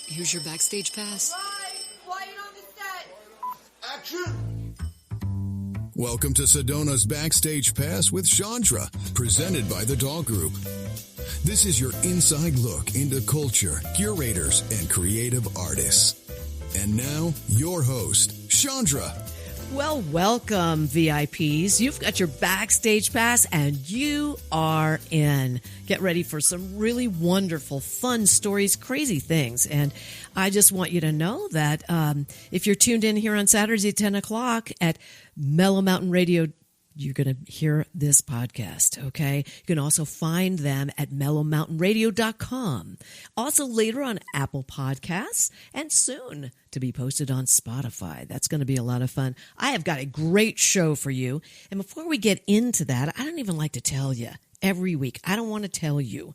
here's your Backstage pass. Quiet on the set. Action! Welcome to Sedona's Backstage Pass with Shondra, presented by the Dog Group. This is your inside look into culture, curators, and creative artists. And now, your host, Shondra. Well, welcome, VIPs. You've got your Backstage Pass, and you are in. Get ready for some really wonderful, fun stories, crazy things. And I just want you to know that if you're tuned in here on Saturdays at 10 o'clock at Mellow Mountain Radio, you're going to hear this podcast, okay? You can also find them at mellowmountainradio.com. Also later on Apple Podcasts, and soon to be posted on Spotify. That's going to be a lot of fun. I have got a great show for you. And before we get into that, I don't even like to tell you. Every week, I don't want to tell you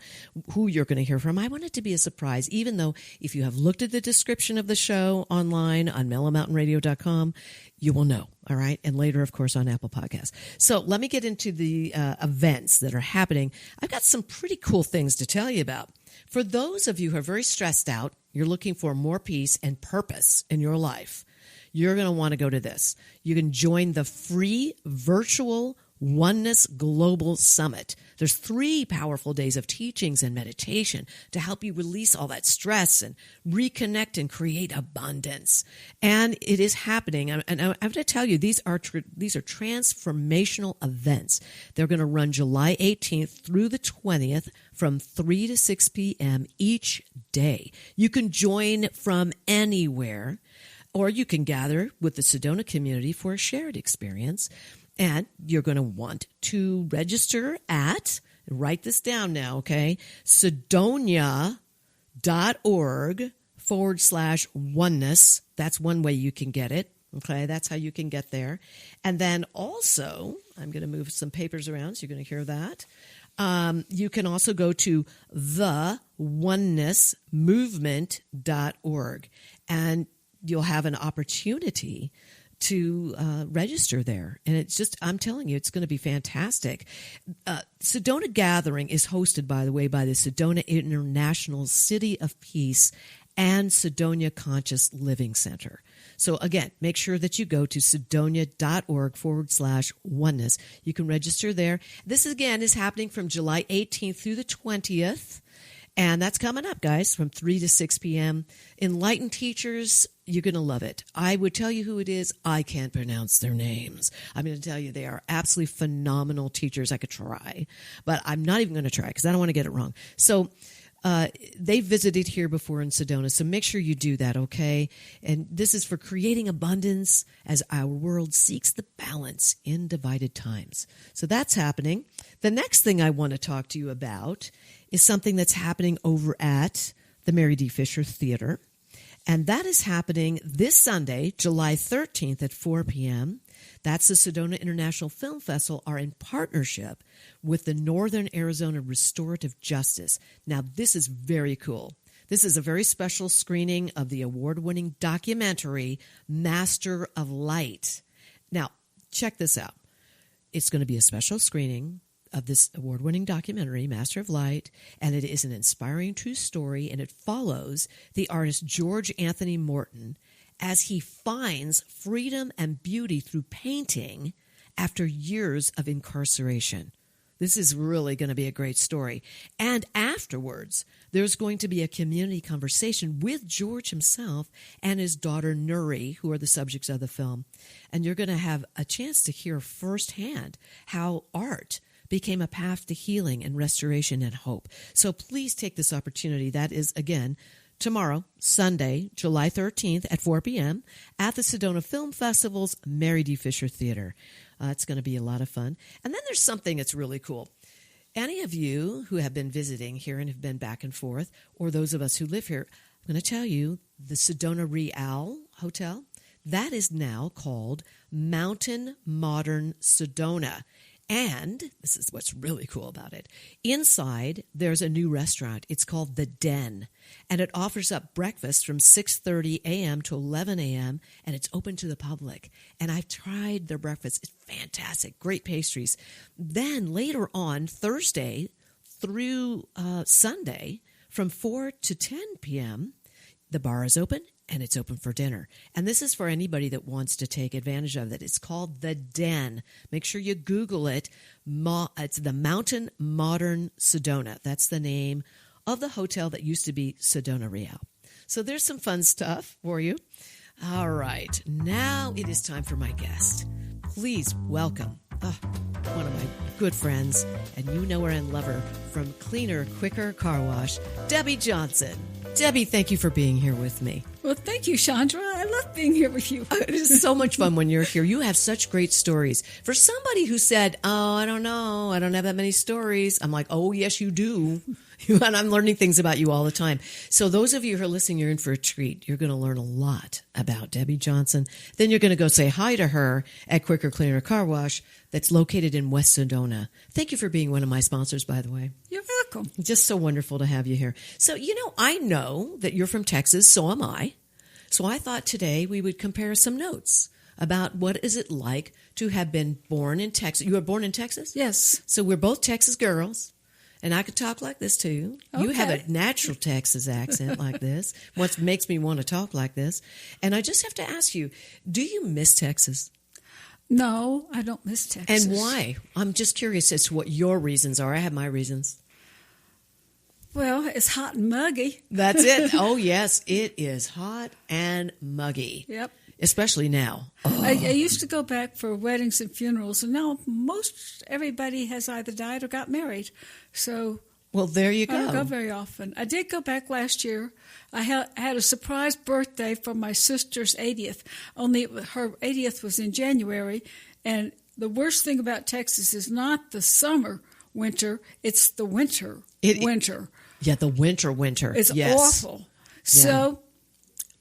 who you're going to hear from. I want it to be a surprise, even though if you have looked at the description of the show online on mellowmountainradio.com, you will know, all right? And later, of course, on Apple Podcasts. So let me get into the events that are happening. I've got some pretty cool things to tell you about. For those of you who are very stressed out, you're looking for more peace and purpose in your life, you're going to want to go to this. You can join the free virtual Oneness Global Summit. There's 3 powerful days of teachings and meditation to help you release all that stress and reconnect and create abundance. And it is happening. And I'm going to tell you, these are transformational events. They're going to run July 18th through the 20th from 3 to 6 p.m. each day. You can join from anywhere, or you can gather with the Sedona community for a shared experience. And you're going to want to register at, write this down now, okay, sedonia.org/oneness. That's one way you can get it, okay? That's how you can get there. And then also, I'm going to move some papers around, so you're going to hear that. You can also go to theonenessmovement.org, and you'll have an opportunity to register there. And it's just, I'm telling you, it's going to be fantastic. Sedona Gathering is hosted, by the way, by the Sedona International City of Peace and Sedona Conscious Living Center. So again, make sure that you go to sedonia.org/oneness. You can register there. This again is happening from July 18th through the 20th. And that's coming up, guys, from 3 to 6 p.m. Enlightened teachers, you're going to love it. I would tell you who it is. I can't pronounce their names. I'm going to tell you they are absolutely phenomenal teachers. I could try, but I'm not even going to try because I don't want to get it wrong. So they visited here before in Sedona, so make sure you do that, okay? And this is for creating abundance as our world seeks the balance in divided times. So that's happening. The next thing I want to talk to you about is something that's happening over at the Mary D. Fisher Theater. And that is happening this Sunday, July 13th at 4 p.m. That's the Sedona International Film Festival are in partnership with the Northern Arizona Restorative Justice. Now, this is very cool. This is a very special screening of the award-winning documentary, Master of Light. Now, check this out. It's going to be a special screening of this award-winning documentary, Master of Light, and it is an inspiring true story, and it follows the artist George Anthony Morton as he finds freedom and beauty through painting after years of incarceration. This is really going to be a great story. And afterwards, there's going to be a community conversation with George himself and his daughter Nuri, who are the subjects of the film. And you're going to have a chance to hear firsthand how art became a path to healing and restoration and hope. So please take this opportunity. That is, again, tomorrow, Sunday, July 13th at 4 p.m. at the Sedona Film Festival's Mary D. Fisher Theater. It's going to be a lot of fun. And then there's something that's really cool. Any of you who have been visiting here and have been back and forth, or those of us who live here, I'm going to tell you the Sedona Real Hotel, that is now called Mountain Modern Sedona. And this is what's really cool about it. Inside, there's a new restaurant. It's called The Den, and it offers up breakfast from 6:30 a.m. to 11 a.m., and it's open to the public. And I've tried their breakfast. It's fantastic. Great pastries. Then later on, Thursday through Sunday, from 4 to 10 p.m., The bar is open, and it's open for dinner. And this is for anybody that wants to take advantage of it. It's called The Den. Make sure you Google it. It's the Mountain Modern Sedona. That's the name of the hotel that used to be Sedona Real. So there's some fun stuff for you. All right. Now it is time for my guest. Please welcome one of my good friends, and you know her and love her, from Cleaner, Quicker Car Wash, Debbie Johnson. Debbie, thank you for being here with me. Well, thank you, Shondra. I love being here with you. It is so much fun when you're here. You have such great stories. For somebody who said, I don't know, I don't have that many stories, I'm like, oh, yes, you do. And I'm learning things about you all the time. So those of you who are listening, you're in for a treat. You're going to learn a lot about Debbie Johnson. Then you're going to go say hi to her at Quicker Cleaner Car Wash that's located in West Sedona. Thank you for being one of my sponsors, by the way. You're welcome. Just so wonderful to have you here. So, I know that you're from Texas, so am I. So I thought today we would compare some notes about what is it like to have been born in Texas. You were born in Texas? Yes. So we're both Texas girls, and I could talk like this too. Okay. You have a natural Texas accent like this, what makes me want to talk like this. And I just have to ask you, do you miss Texas? No, I don't miss Texas. And why? I'm just curious as to what your reasons are. I have my reasons. Well, it's hot and muggy. That's it. Oh, yes, it is hot and muggy. Yep. Especially now. Oh. I used to go back for weddings and funerals, and now most everybody has either died or got married. So well, there you go. I don't go very often. I did go back last year. I had a surprise birthday for my sister's 80th, only her 80th was in January. And the worst thing about Texas is not the winter, it's the winter. Yeah, the winter. It's awful. Yeah. So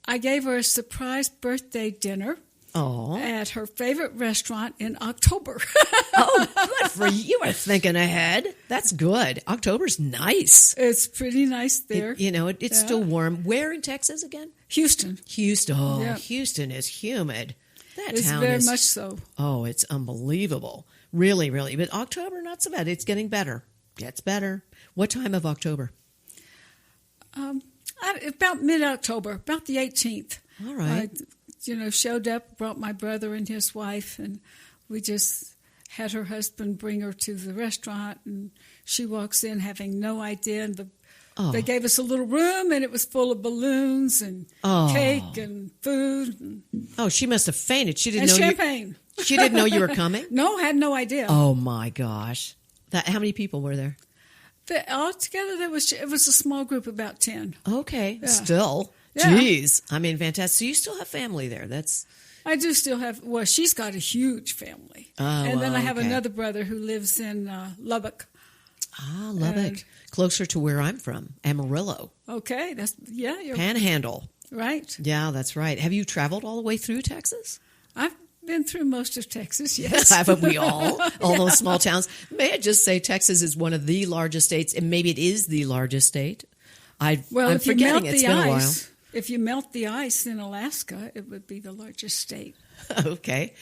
I gave her a surprise birthday dinner at her favorite restaurant in October. Oh, good for you. You are thinking ahead. That's good. October's nice. It's pretty nice there. It's still warm. Where in Texas again? Houston. Oh, yeah. Houston is humid. It's town very is much so. Oh, it's unbelievable. Really, really. But October, not so bad. It's getting better. Gets better. What time of October? About mid-October, about the 18th. All right. I showed up, brought my brother and his wife, and we just had her husband bring her to the restaurant, and she walks in having no idea. And they gave us a little room, and it was full of balloons and cake and food. She must have fainted. She didn't know champagne. She didn't know you were coming? No, had no idea. Oh, my gosh. How many people were there? Altogether, it was a small group, about 10. Okay, yeah. Still. Yeah. Jeez. I mean, fantastic. So you still have family there. I do still have, she's got a huge family. Oh, and then I have okay. another brother who lives in Lubbock. Ah, Lubbock. Closer to where I'm from, Amarillo. Okay, you're Panhandle. right. Yeah, that's right. Have you traveled all the way through Texas? I've been through most of Texas, yes. Haven't we all? All those small towns. May I just say Texas is one of the largest states, and maybe it is the largest state. I'm forgetting it's been a while. If you melt the ice in Alaska, it would be the largest state. Okay.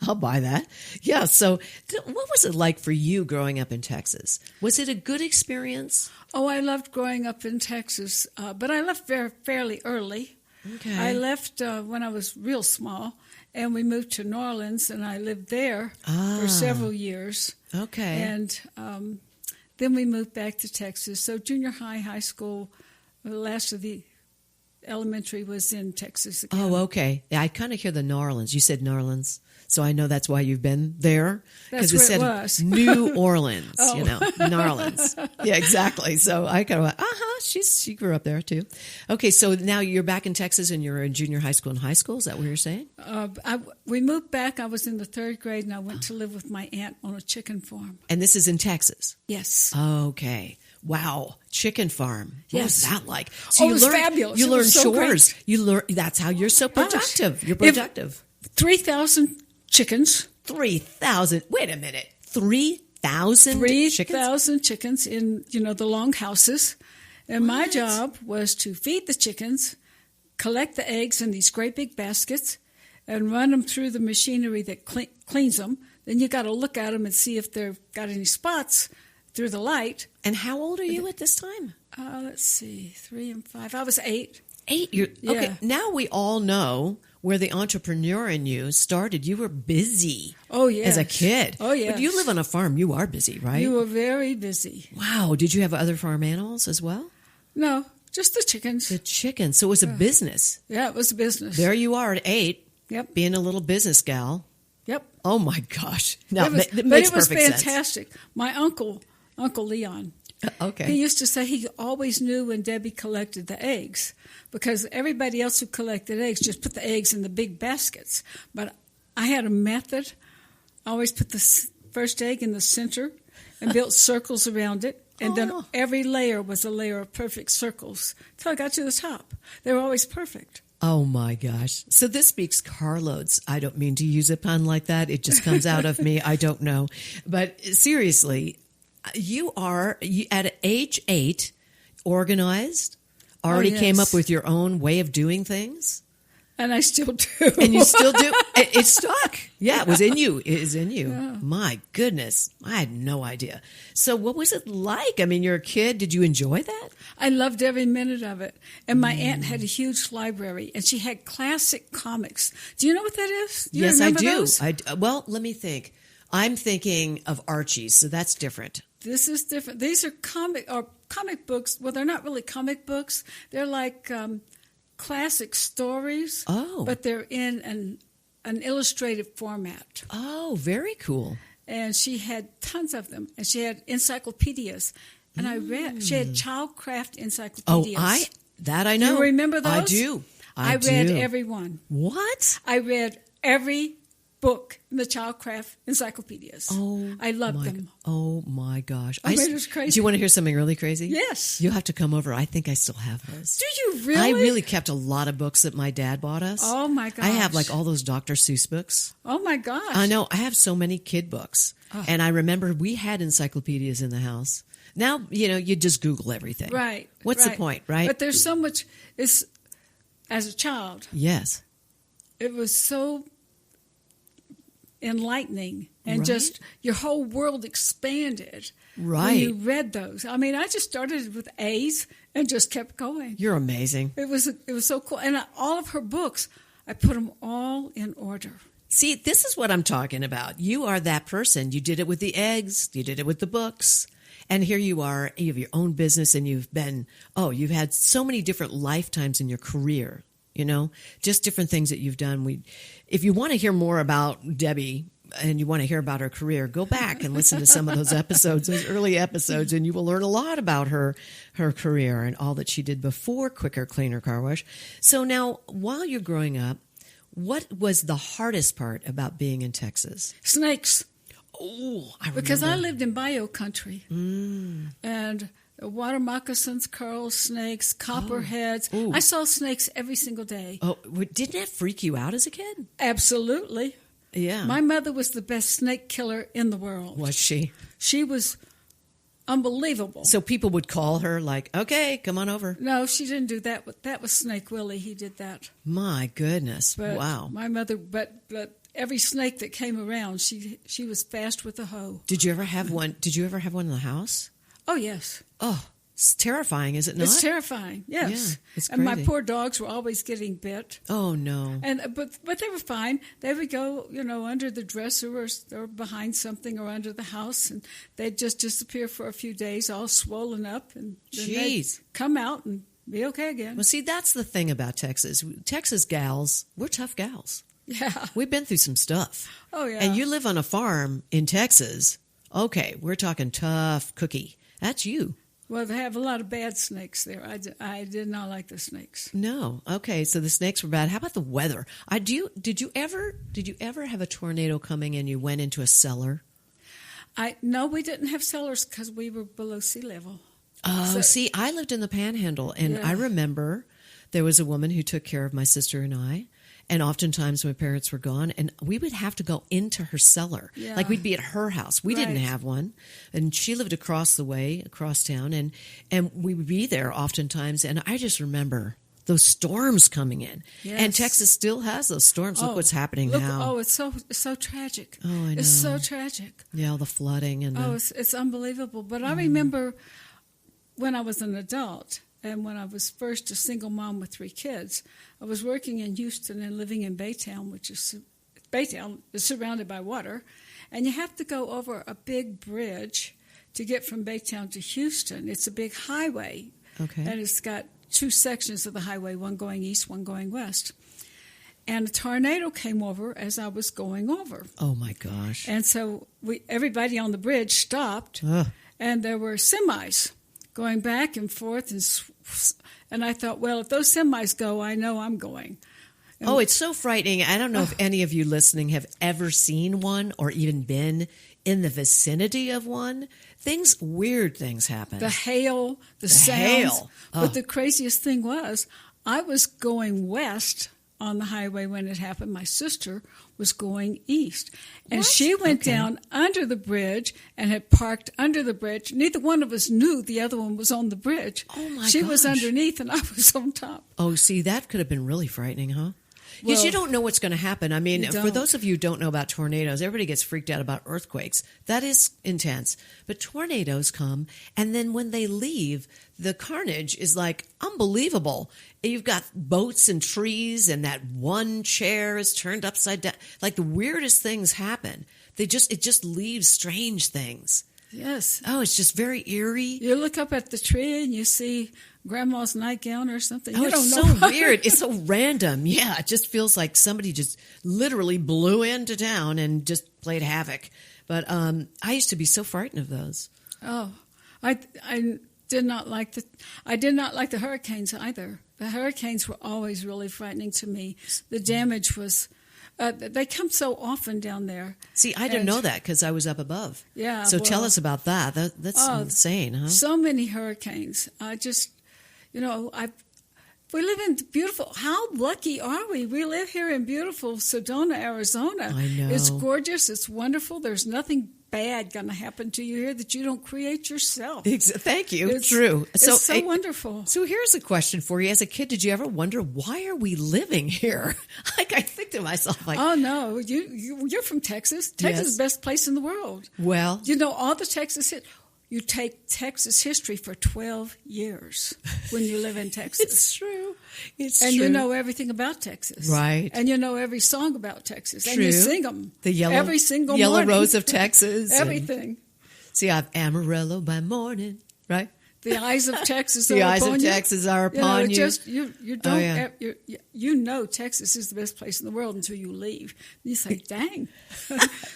I'll buy that. Yeah, so what was it like for you growing up in Texas? Was it a good experience? Oh, I loved growing up in Texas, but I left fairly early. Okay. I left when I was real small, and we moved to New Orleans, and I lived there for several years. Okay. And then we moved back to Texas. So junior high school, the last of the elementary was in Texas again. Oh, okay. Yeah, I kind of hear the New Orleans. You said New Orleans, so I know that's why you've been there. That's where it was. New Orleans, Oh. New Orleans. Yeah, exactly. So I kind of went, she grew up there too. Okay, so now you're back in Texas and you're in junior high school and high school. Is that what you're saying? We moved back. I was in the 3rd grade, and I went to live with my aunt on a chicken farm. And this is in Texas? Yes. Okay. Wow, chicken farm. What was that like? So it was fabulous. You It learn was so chores. great. You learn. That's how you're so productive. You're productive. 3,000 chickens. 3,000. Wait a minute. 3,000 chickens? 3,000 chickens in the long houses, and my job was to feed the chickens, collect the eggs in these great big baskets, and run them through the machinery that cleans them. Then you got to look at them and see if they've got any spots through the light. And how old are you at this time? Let's see, 3 and 5. I was 8. 8 years. Yeah. Okay, now we all know where the entrepreneur in you started. You were busy. Oh, yes. As a kid. Oh, yes. But you live on a farm. You are busy, right? You were very busy. Wow. Did you have other farm animals as well? No, just the chickens. The chickens. So it was a business. Yeah, it was a business. There you are at 8. Yep. Being a little business gal. Yep. Oh, my gosh. No, It was, that but makes it was perfect sense. fantastic. My uncle Leon, Okay. he used to say he always knew when Debbie collected the eggs because everybody else who collected eggs just put the eggs in the big baskets. But I had a method. I always put the first egg in the center and built circles around it. And then every layer was a layer of perfect circles until I got to the top. They were always perfect. Oh, my gosh. So this speaks carloads. I don't mean to use a pun like that. It just comes out of me. I don't know. But seriously, you are, at age 8, organized, already came up with your own way of doing things. And I still do. And you still do. It stuck. Yeah, it was in you. It is in you. Yeah. My goodness. I had no idea. So what was it like? I mean, you're a kid. Did you enjoy that? I loved every minute of it. And my aunt had a huge library, and she had classic comics. Do you know what that is? Do you Yes, I remember do. those? Well, let me think. I'm thinking of Archie, so that's different. This is different. These are comic books. Well, they're not really comic books. They're like classic stories. Oh. But they're in an illustrated format. Oh, very cool. And she had tons of them. And she had encyclopedias. And I read. She had childcraft encyclopedias. I know. You remember those? I do. I read do. every one. What? I read every book in the childcraft encyclopedias. Oh, I loved them. Oh my gosh! I mean, it was crazy. Do you want to hear something really crazy? Yes. You have to come over. I think I still have those. Do you really? I really kept a lot of books that my dad bought us. Oh my gosh! I have like all those Dr. Seuss books. Oh my gosh! I know. I have so many kid books, and I remember we had encyclopedias in the house. Now you just Google everything. Right. What's the point, right? But there's so much. As a child, yes, it was so enlightening, and Right. just your whole world expanded Right. when you read those. I mean, I just started with A's and just kept going. You're amazing. It was so cool, and all of her books, I put them all in order. See, this is what I'm talking about. You are that person. You did it with the eggs. You did it with the books. And here you are. You have your own business, and you've had so many different lifetimes in your career, just different things that you've done. If you want to hear more about Debbie and you want to hear about her career, go back and listen to some of those episodes, those early episodes, and you will learn a lot about her career and all that she did before Quicker, Cleaner Car Wash. So now, while you're growing up, what was the hardest part about being in Texas? Snakes. Oh, I remember. Because I lived in bio country. And water moccasins, coral snakes, copperheads. Ooh. I saw snakes every single day. Oh, didn't that freak you out as a kid? Absolutely. Yeah. My mother was the best snake killer in the world. Was she? She was unbelievable. So people would call her like, okay, come on over. No, she didn't do that. That was Snake Willie. He did that. My goodness. But wow. My mother, but every snake that came around, she was fast with a hoe. Did you ever have one? Did you ever have one in the house? Oh, yes. Oh, it's terrifying, is it not? It's terrifying, yes. Yeah, it's and my crazy. poor dogs were always getting bit. Oh, no. But they were fine. They would go, under the dresser or behind something or under the house, and they'd just disappear for a few days, all swollen up, and then they'd Jeez. come out and be okay again. Well, see, that's the thing about Texas. Texas gals, we're tough gals. Yeah. We've been through some stuff. Oh, yeah. And you live on a farm in Texas. Okay, we're talking tough cookie. That's you. Well, they have a lot of bad snakes there. I did not like the snakes. No. Okay, so the snakes were bad. How about the weather? Did you ever have a tornado coming and you went into a cellar? No, we didn't have cellars because we were below sea level. Oh, see, I lived in the Panhandle, and Yeah. I remember there was a woman who took care of my sister and I. And oftentimes my parents were gone, and we would have to go into her cellar. Yeah. Like we'd be at her house. We didn't Right. have one. And she lived across the way, across town, and we would be there oftentimes. And I just remember those storms coming in. Yes. And Texas still has those storms. Look what's happening now. Oh, it's so tragic. Oh, I It's so know. tragic. Yeah, all the flooding and Oh, it's unbelievable. But I remember when I was an adult and when I was first a single mom with 3 kids, I was working in Houston and living in Baytown is surrounded by water, and you have to go over a big bridge to get from Baytown to Houston. It's a big highway, and it's got 2 sections of the highway, one going east, one going west. And a tornado came over as I was going over. Oh, my gosh. And so everybody on the bridge stopped, and there were semis going back and forth. And I thought, well, if those semis go, I know I'm going. And it's so frightening. I don't know if any of you listening have ever seen one or even been in the vicinity of one. Weird things happen. The hail, the sounds. Hail. But the craziest thing was I was going west on the highway when it happened. My sister was going east. And she went down under the bridge and had parked under the bridge. Neither one of us knew the other one was on the bridge. Oh, my She gosh. was underneath and I was on top. Oh, see, that could have been really frightening, huh? Because you don't know what's going to happen. I mean, for those of you who don't know about tornadoes, everybody gets freaked out about earthquakes. That is intense. But tornadoes come, and then when they leave, the carnage is like unbelievable. You've got boats and trees, and that one chair is turned upside down. Like the weirdest things happen. It just leaves strange things. Yes. Oh, it's just very eerie. You look up at the tree and you see grandma's nightgown or something. It's so weird. It's so random. Yeah, it just feels like somebody just literally blew into town and just played havoc. But I used to be so frightened of those. Oh, I did not like the hurricanes either. The hurricanes were always really frightening to me. The damage was. They come so often down there. See, I didn't know that because I was up above. Yeah. So tell us about that. That's insane, huh? So many hurricanes. We live in beautiful. How lucky are we? We live here in beautiful Sedona, Arizona. I know. It's gorgeous. It's wonderful. There's nothing bad going to happen to you here that you don't create yourself. Thank you. It's true. It's so wonderful. So here's a question for you. As a kid, did you ever wonder, why are we living here? Like, I think to myself, like... Oh, no. You're from Texas. Texas is the best place in the world. Well... You know, all the Texas... You take Texas history for 12 years when you live in Texas. It's true. And you know everything about Texas. Right. And you know every song about Texas. True. And you sing them. Every single Yellow morning. Rose of Texas. Everything. See, I have Amarillo by morning, right? The eyes of Texas are the upon eyes of you. Texas are upon you. You know Texas is the best place in the world until you leave. And you say, dang,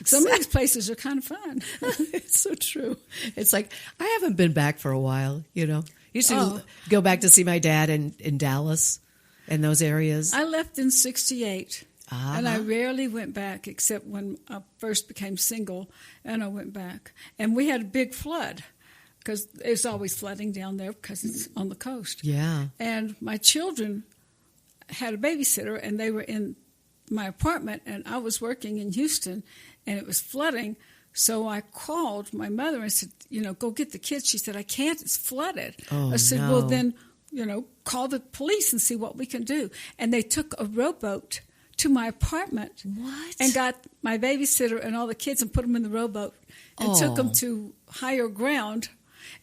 some of these places are kind of fun. It's so true. It's like, I haven't been back for a while, you know. Used to go back to see my dad in Dallas and those areas. I left in 1968. And I rarely went back except when I first became single, and I went back. And we had a big flood. Because it's always flooding down there because it's on the coast. Yeah. And my children had a babysitter, and they were in my apartment, and I was working in Houston, and it was flooding. So I called my mother and said, go get the kids. She said, I can't. It's flooded. Oh, I said, no. well, then, call the police and see what we can do. And they took a rowboat to my apartment. What? And got my babysitter and all the kids and put them in the rowboat and took them to higher ground.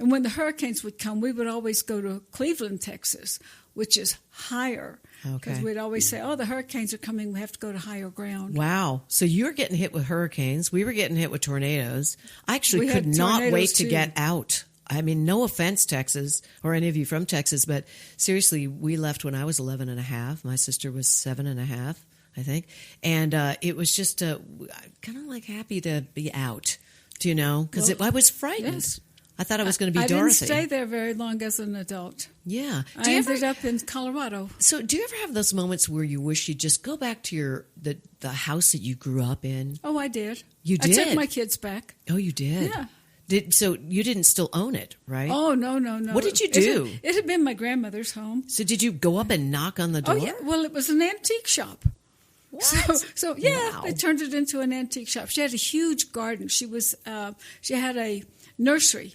And when the hurricanes would come, we would always go to Cleveland, Texas, which is higher. Because we'd always say, the hurricanes are coming. We have to go to higher ground. Wow. So you're getting hit with hurricanes. We were getting hit with tornadoes. I actually could not wait to get out. I mean, no offense, Texas, or any of you from Texas, but seriously, we left when I was 11 and a half. My sister was 7 and a half, I think. And it was just kind of like happy to be out, because I was frightened. Yes. I thought I was going to be Dorothy. I didn't stay there very long as an adult. Yeah. I ended up in Colorado. So do you ever have those moments where you wish you'd just go back to the house that you grew up in? Oh, I did. You did? I took my kids back. Oh, you did? Yeah. So you didn't still own it, right? Oh, no. What did you do? It had been my grandmother's home. So did you go up and knock on the door? Oh, yeah. Well, it was an antique shop. What? So yeah, wow. They turned it into an antique shop. She had a huge garden. She had a nursery.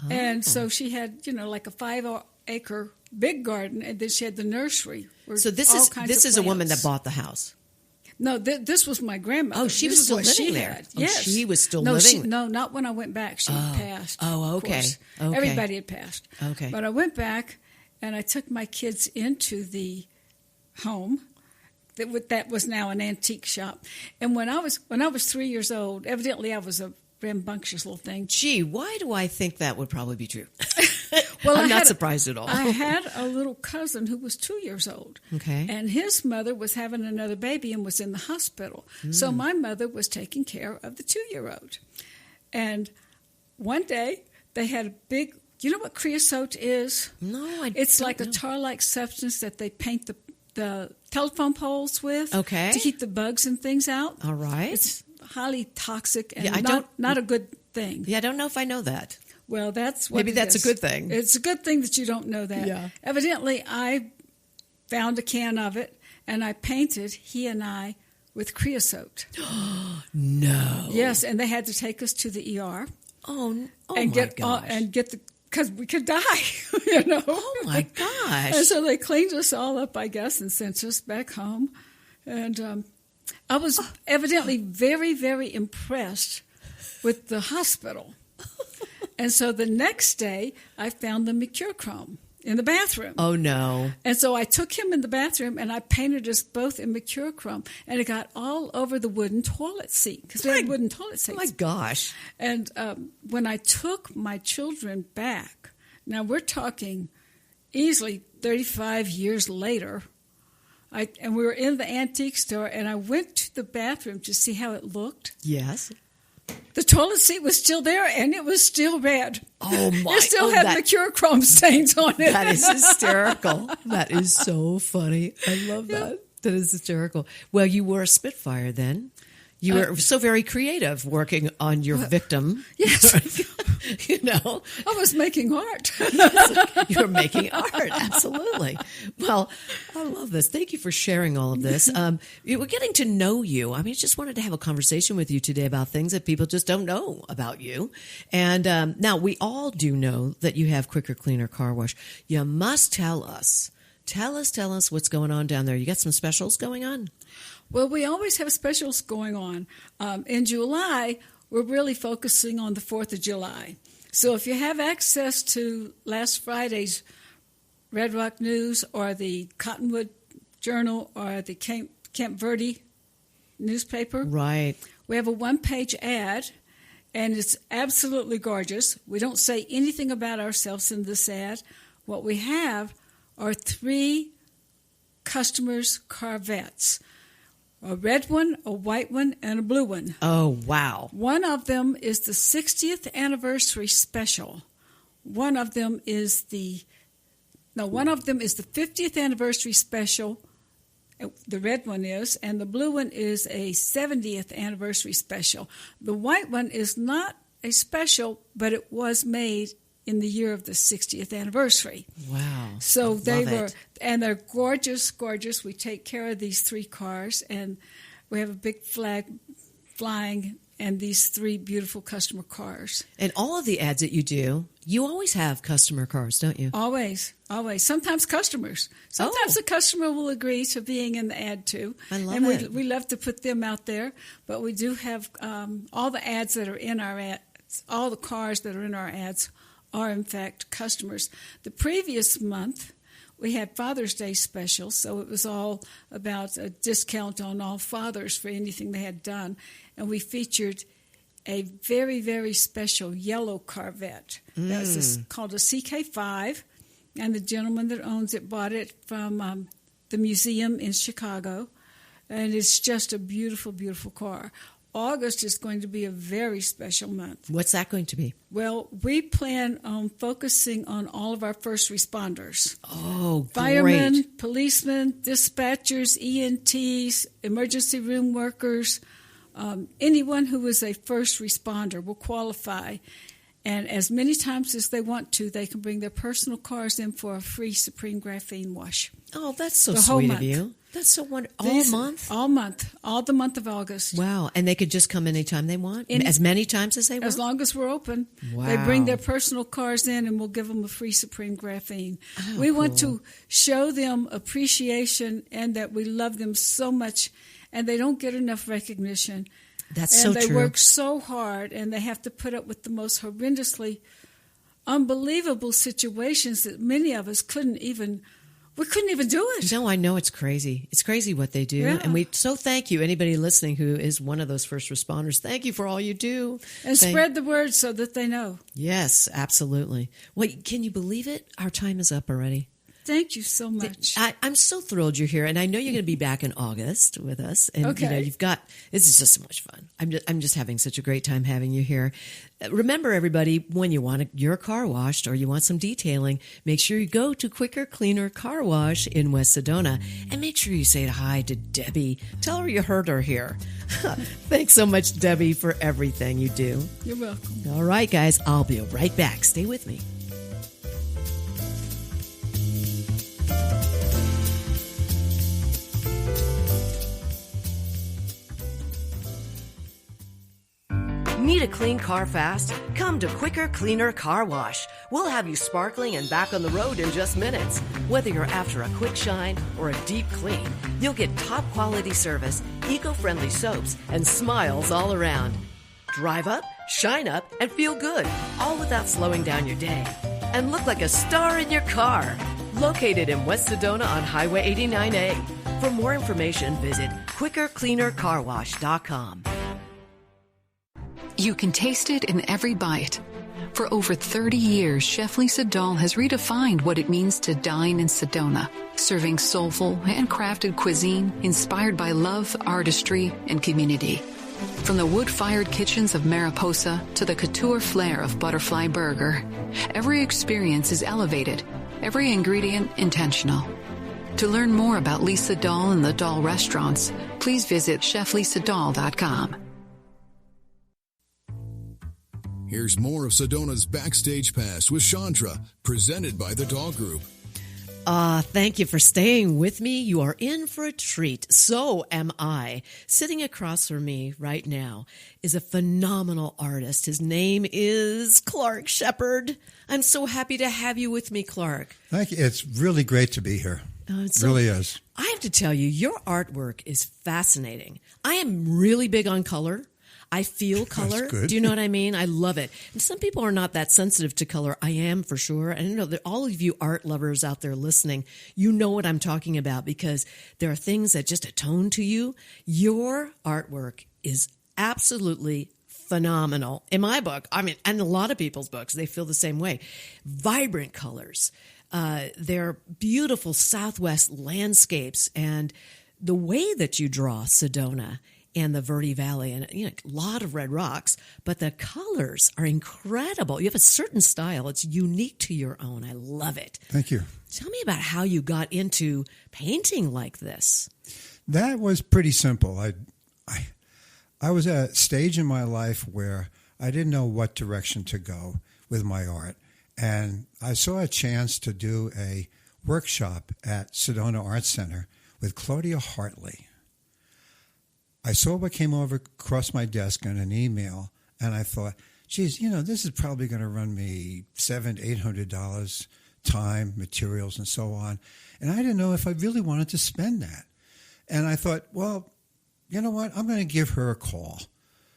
And so she had, like a 5-acre big garden, and then she had the nursery. So this is a woman that bought the house. No, this was my grandmother. Oh, she This was is still what living she there. had. Oh, Yes. she was still no, living. No, not when I went back. She had passed. Oh, of okay. course. Okay. Everybody had passed. Okay. But I went back, and I took my kids into the home. That was now an antique shop. And when I was 3 years old, evidently I was a rambunctious little thing. Gee, why do I think that would probably be true? Well, I'm not surprised at all. I had a little cousin who was 2 years old. Okay. And his mother was having another baby and was in the hospital. So my mother was taking care of the 2-year-old. And one day they had a big, you know what creosote is? No, It's don't like know. a tar-like substance that they paint the telephone poles with. Okay. To keep the bugs and things out. All right. It's highly toxic and Yeah, I not a good thing. Yeah, I don't know if I know that. Well, that's what Maybe it that's is. a good thing. It's a good thing that you don't know that. Yeah. Evidently, I found a can of it, and I painted he and I with creosote. No. Yes, and they had to take us to the ER Oh and my get gosh. because we could die, you know. Oh my gosh. And so they cleaned us all up, I guess, and sent us back home. And I was evidently very, very impressed with the hospital. And so the next day, I found the mercurochrome in the bathroom. Oh no. And so I took him in the bathroom, and I painted us both in mercurochrome. And it got all over the wooden toilet seat, because we had wooden toilet Oh seats. my gosh. And when I took my children back, now we're talking easily 35 years later, and we were in the antique store, and I went to the bathroom to see how it looked. Yes. The toilet seat was still there, and it was still red. Oh my. It still had mercurochrome stains on it. That is hysterical. That is so funny. I love that. That is hysterical. Well, you were a Spitfire then. You were so very creative working on your victim. Yes. You know, I was making art. you were making art. Absolutely. Well, I love this. Thank you for sharing all of this. We're getting to know you. I mean, just wanted to have a conversation with you today about things that people just don't know about you. And now we all do know that you have Quicker, Cleaner Car Wash. You must tell us. Tell us what's going on down there. You got some specials going on? Well, we always have specials going on. In July, we're really focusing on the 4th of July. So if you have access to last Friday's Red Rock News or the Cottonwood Journal or the Camp Verde newspaper, Right. we have a one-page ad, and it's absolutely gorgeous. We don't say anything about ourselves in this ad. What we have are 3 customers' Corvettes. A red one, a white one, and a blue one. Oh, wow. One of them is the 60th anniversary special. One of them is the 50th anniversary special. The red one is, and the blue one is a 70th anniversary special. The white one is not a special, but it was made in the year of the 60th anniversary. Wow. So they Love were, it. and they're gorgeous, gorgeous. We take care of these 3 cars, and we have a big flag flying and these 3 beautiful customer cars. And all of the ads that you do, you always have customer cars, don't you? Always, always. Sometimes customers. Sometimes Oh. the customer will agree to being in the ad too. I love and it. we love to put them out there, but we do have all the ads that are in our ads, all the cars that are in our ads are in fact customers. The previous month, we had Father's Day specials, so it was all about a discount on all fathers for anything they had done. And we featured a very, very special yellow Corvette. That was called a CK5, and the gentleman that owns it bought it from the museum in Chicago, and it's just a beautiful, beautiful car. August is going to be a very special month. What's that going to be? Well, we plan on focusing on all of our first responders. Oh, Firemen, great. policemen, dispatchers, EMTs, emergency room workers, anyone who is a first responder will qualify. And as many times as they want to, they can bring their personal cars in for a free Supreme Graphene wash. Oh, that's so The whole sweet month. of you. That's so wonderful. All month? All the month of August. Wow. And they could just come anytime they want? As many times as they want? As long as we're open. Wow. They bring their personal cars in and we'll give them a free Supreme Graphene. Oh, we want to show them appreciation and that we love them so much, and they don't get enough recognition. That's so true. And they work so hard, and they have to put up with the most horrendously unbelievable situations that many of us couldn't even do it. No, I know it's crazy. It's crazy what they do. Yeah. And we so thank you, anybody listening who is one of those first responders. Thank you for all you do. And spread the word so that they know. Yes, absolutely. Well, can you believe it? Our time is up already. Thank you so much. I'm so thrilled you're here, and I know you're going to be back in August with us. And Okay. This is just so much fun. I'm just having such a great time having you here. Remember, everybody, when you want your car washed or you want some detailing, make sure you go to Quicker Cleaner Car Wash in West Sedona, and make sure you say hi to Debbie. Tell her you heard her here. Thanks so much, Debbie, for everything you do. You're welcome. All right, guys, I'll be right back. Stay with me. Need a clean car fast? Come to Quicker Cleaner Car Wash. We'll have you sparkling and back on the road in just minutes. Whether you're after a quick shine or a deep clean, you'll get top quality service, eco-friendly soaps, and smiles all around. Drive up, shine up, and feel good, all without slowing down your day. And look like a star in your car. Located in West Sedona on Highway 89A. For more information, visit quickercleanercarwash.com. You can taste it in every bite. For over 30 years, Chef Lisa Dahl has redefined what it means to dine in Sedona, serving soulful, handcrafted cuisine inspired by love, artistry, and community. From the wood-fired kitchens of Mariposa to the couture flair of Butterfly Burger, every experience is elevated, every ingredient intentional. To learn more about Lisa Dahl and the Dahl restaurants, please visit cheflisadahl.com. Here's more of Sedona's Backstage Pass with Shondra, presented by the Dahl Group. Thank you for staying with me. You are in for a treat. So am I. Sitting across from me right now is a phenomenal artist. His name is Clark Sheppard. I'm so happy to have you with me, Clark. Thank you. It's really great to be here. It really is. I have to tell you, your artwork is fascinating. I am really big on color. I feel color. That's good. Do you know what I mean? I love it. And some people are not that sensitive to color. I am, for sure. And I know that all of you art lovers out there listening, you know what I'm talking about, because there are things that just atone to you. Your artwork is absolutely phenomenal. In my book, I mean, and a lot of people's books, they feel the same way. Vibrant colors. They're beautiful Southwest landscapes, and the way that you draw Sedona and the Verde Valley, and a lot of red rocks, but the colors are incredible. You have a certain style. It's unique to your own. I love it. Thank you. Tell me about how you got into painting like this. That was pretty simple. I was at a stage in my life where I didn't know what direction to go with my art, and I saw a chance to do a workshop at Sedona Art Center with Claudia Hartley. I saw what came over across my desk in an email, and I thought, geez, this is probably going to run me $700, $800 time, materials, and so on. And I didn't know if I really wanted to spend that. And I thought, well, you know what? I'm going to give her a call.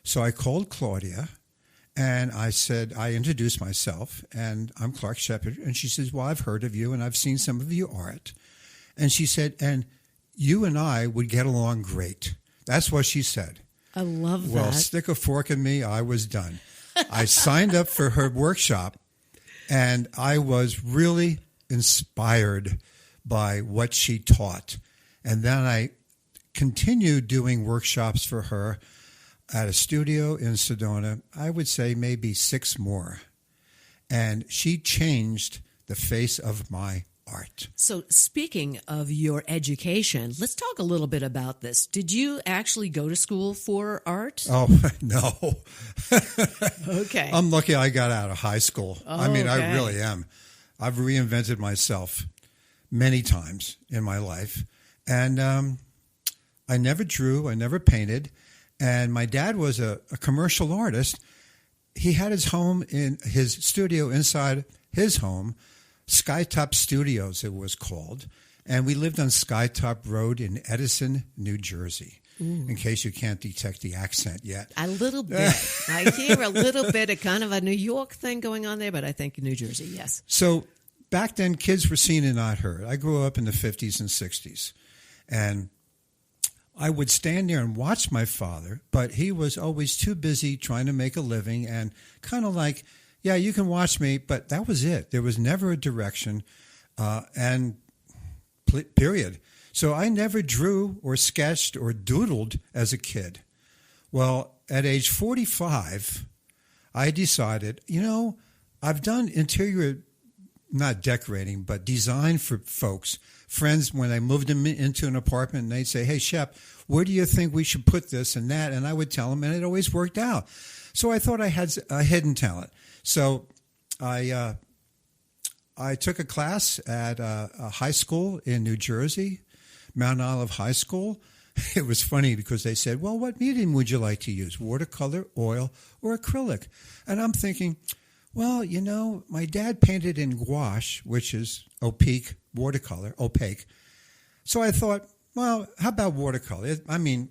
So I called Claudia, and I introduced myself, and I'm Clark Sheppard. And she says, well, I've heard of you, and I've seen some of your art. And she said, and you and I would get along great. That's what she said. I love that. Well, stick a fork in me, I was done. I signed up for her workshop, and I was really inspired by what she taught. And then I continued doing workshops for her at a studio in Sedona, I would say maybe 6 more. And she changed the face of my art. So speaking of your education, let's talk a little bit about this. Did you actually go to school for art? Oh, no. Okay. I'm lucky I got out of high school. I mean, Okay. I really am. I've reinvented myself many times in my life. And I never drew. I never painted. And my dad was a commercial artist. He had his home in his studio inside his home, Skytop Studios it was called. And we lived on Skytop Road in Edison, New Jersey. Ooh. In case you can't detect the accent yet. A little bit. I hear a little bit of kind of a New York thing going on there, but I think New Jersey, yes. So back then, kids were seen and not heard. I grew up in the 50s and 60s. And I would stand there and watch my father, but he was always too busy trying to make a living and kind of like, yeah, you can watch me, but that was it. There was never a direction, and period. So I never drew or sketched or doodled as a kid. Well, at age 45, I decided, I've done interior, not decorating, but design for folks. Friends, when I moved them into an apartment, and they'd say, hey, Shep, where do you think we should put this and that? And I would tell them, and it always worked out. So I thought I had a hidden talent. So I took a class at a high school in New Jersey, Mount Olive High School. It was funny because they said, well, what medium would you like to use, watercolor, oil, or acrylic? And I'm thinking, well, my dad painted in gouache, which is opaque. So I thought, well, how about watercolor? I mean,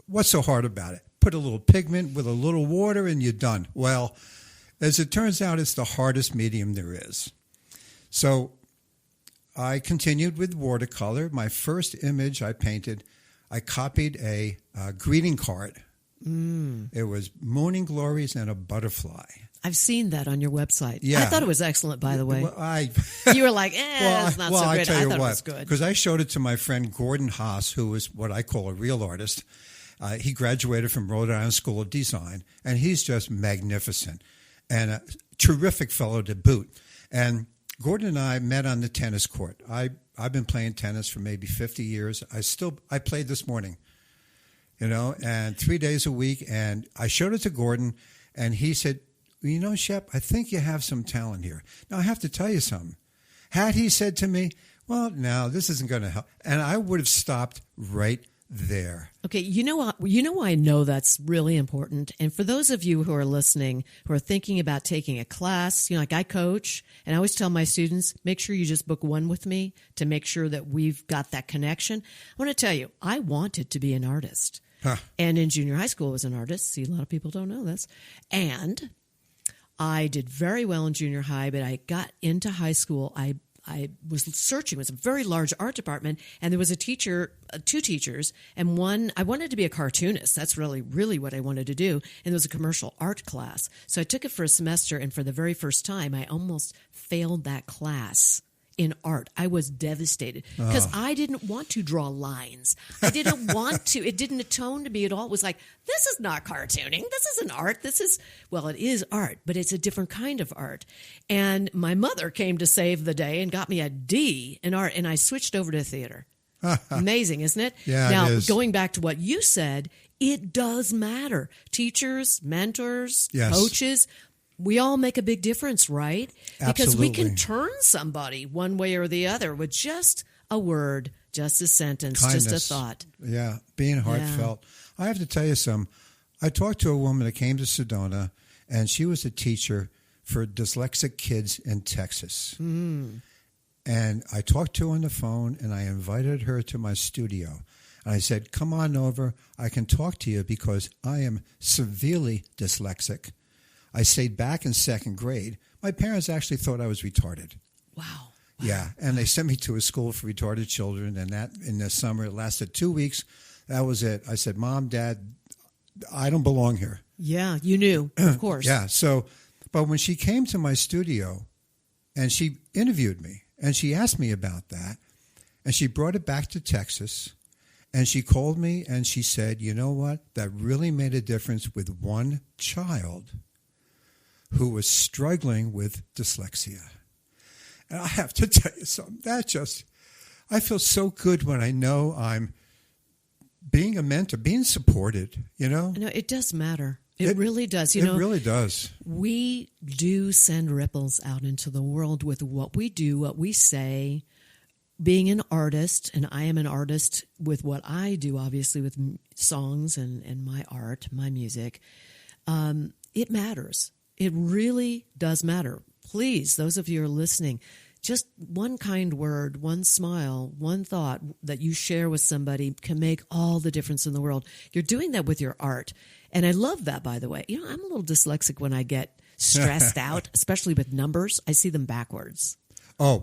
what's so hard about it? Put a little pigment with a little water and you're done. Well, as it turns out, it's the hardest medium there is. So I continued with watercolor. My first image I painted, I copied a greeting card. It was morning glories and a butterfly. I've seen that on your website. Yeah. I thought it was excellent, by the way. Well, you were like, it's not so good. I tell you thought what, it was good. because I showed it to my friend Gordon Haas, who is what I call a real artist. He graduated from Rhode Island School of Design, and he's just magnificent and a terrific fellow to boot. And Gordon and I met on the tennis court. I've been playing tennis for maybe 50 years. I played this morning, and 3 days a week. And I showed it to Gordon, and he said, Shep, I think you have some talent here. Now, I have to tell you something. Had he said to me, well, no, this isn't going to help, and I would have stopped right there. Okay, you know why I know that's really important? And for those of you who are listening, who are thinking about taking a class, like I coach, and I always tell my students, make sure you just book one with me to make sure that we've got that connection. I want to tell you, I wanted to be an artist. And in junior high school, I was an artist. See, a lot of people don't know this. And I did very well in junior high, but I got into high school. I was searching. It was a very large art department, and there was a teacher, two teachers, and one, I wanted to be a cartoonist. That's really, really what I wanted to do, and there was a commercial art class. So I took it for a semester, and for the very first time, I almost failed that class in art. I was devastated because I didn't want to draw lines. I didn't want to. It didn't atone to me at all. It was like, this is not cartooning. This isn't art. It is art, but it's a different kind of art. And my mother came to save the day and got me a D in art, and I switched over to theater. Amazing, isn't it? Yeah, now, it is. Going back to what you said, it does matter. Teachers, mentors, Yes. coaches, we all make a big difference, right? Because Absolutely. we can turn somebody one way or the other with just a word, just a sentence, Kindness. just a thought. Yeah, being heartfelt. I have to tell you something. I talked to a woman that came to Sedona, and she was a teacher for dyslexic kids in Texas. And I talked to her on the phone, and I invited her to my studio. And I said, come on over. I can talk to you because I am severely dyslexic. I stayed back in second grade. My parents actually thought I was retarded. Wow. Yeah, and they sent me to a school for retarded children, and that in the summer it lasted 2 weeks. That was it. I said, Mom, Dad, I don't belong here. Yeah, you knew, of course. Yeah, so, but when she came to my studio and she interviewed me and she asked me about that, and she brought it back to Texas, and she called me and she said, you know what, that really made a difference with one child who was struggling with dyslexia. And I have to tell you something. I feel so good when I know I'm being a mentor, being supported, No, it does matter. It really does. It really does. We do send ripples out into the world with what we do, what we say. Being an artist, and I am an artist with what I do, obviously, with songs and my art, my music, it matters. It really does matter. Please, those of you who are listening, just one kind word, one smile, one thought that you share with somebody can make all the difference in the world. You're doing that with your art. And I love that, by the way. I'm a little dyslexic when I get stressed out, especially with numbers. I see them backwards. Oh,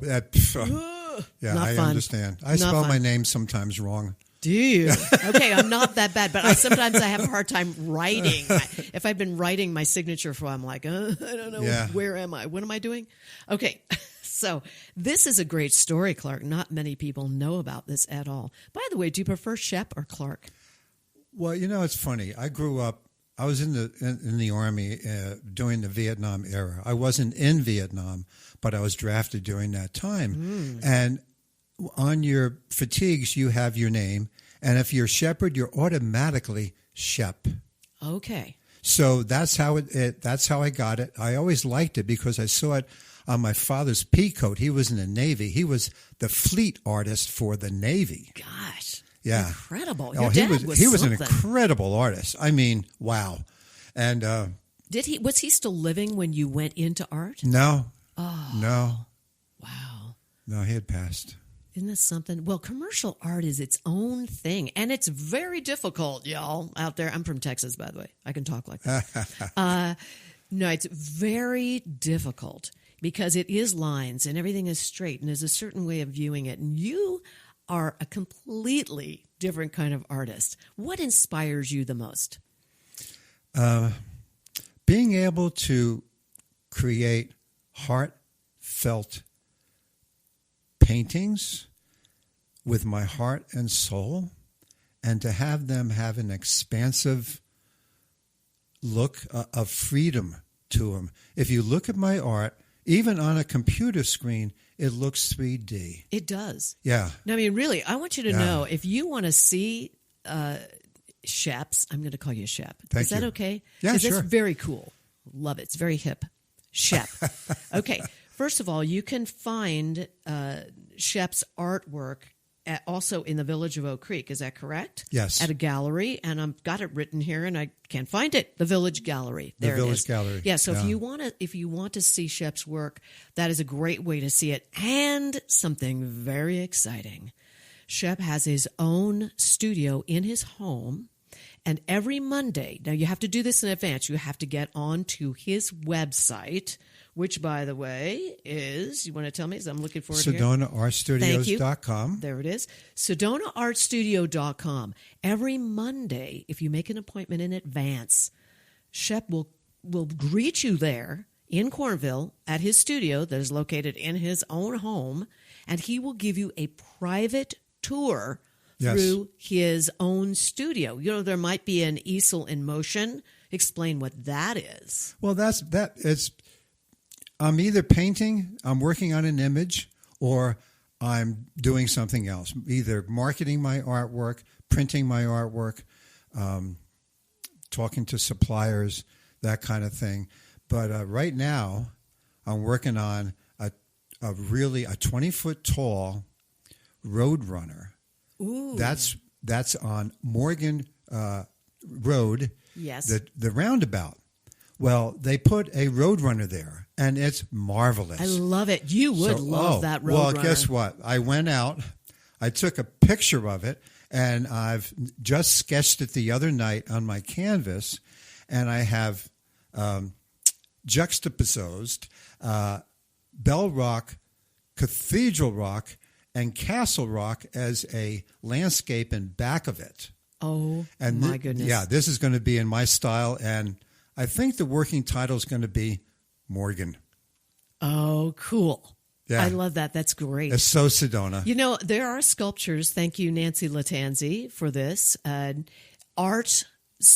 yeah, Not I fun. understand. I Not spell fun. my name sometimes wrong. Do you? Okay, I'm not that bad, but sometimes I have a hard time writing. If I've been writing my signature for, I'm like, I don't know, where am I? What am I doing? Okay, so this is a great story, Clark. Not many people know about this at all. By the way, do you prefer Shep or Clark? Well, it's funny. I grew up. I was in the Army during the Vietnam era. I wasn't in Vietnam, but I was drafted during that time. And on your fatigues, you have your name. And if you're Sheppard, you're automatically Shep. Okay. So that's how that's how I got it. I always liked it because I saw it on my father's pea coat. He was in the Navy. He was the fleet artist for the Navy. Gosh. Yeah. Incredible. Oh, Your he dad was an something. incredible artist. I mean, wow. And was he still living when you went into art? no. Oh. No. Wow. No, he had passed. Isn't this something? Well, commercial art is its own thing, and it's very difficult, y'all, out there. I'm from Texas, by the way. I can talk like that. No, it's very difficult because it is lines and everything is straight, and there's a certain way of viewing it. And you are a completely different kind of artist. What inspires you the most? Being able to create heartfelt paintings with my heart and soul, and to have them have an expansive look of freedom to them. If you look at my art, even on a computer screen, it looks 3D. It does. Yeah. No, I mean, really, I want you to know, if you want to see Sheps, I'm going to call you Shep. Thank Is that you. okay? Yeah, sure. It's very cool. Love it. It's very hip. Shep. Okay. First of all, you can find Shep's artwork also in the village of Oak Creek. Is that correct? Yes. At a gallery, and I've got it written here, and I can't find it. The Village Gallery. There the it Village is. Gallery. Yeah. So if you want to see Shep's work, that is a great way to see it. And something very exciting. Shep has his own studio in his home. And every Monday, now you have to do this in advance. You have to get onto his website, which, by the way, is, you want to tell me? I'm looking forward to SedonaArtStudios.com. There it is. SedonaArtStudio.com. Every Monday, if you make an appointment in advance, Shep will greet you there in Cornville at his studio that is located in his own home, and he will give you a private tour through his own studio. There might be an easel in motion. Explain what that is. Well, I'm either painting, I'm working on an image, or I'm doing something else, either marketing my artwork, printing my artwork, talking to suppliers, that kind of thing. But right now, I'm working on a 20-foot tall Roadrunner. Ooh. That's on Morgan Road, Yes. the roundabout. Well, they put a Roadrunner there, and it's marvelous. I love it. You would love that Roadrunner. Well, guess what? I went out, I took a picture of it, and I've just sketched it the other night on my canvas, and I have juxtaposed Bell Rock, Cathedral Rock, and Castle Rock as a landscape in back of it. Oh, and my goodness. Yeah, this is going to be in my style, and I think the working title is going to be Morgan. Oh, cool. Yeah. I love that. That's great. It's so Sedona. There are sculptures. Thank you, Nancy Latanzi, for this. Art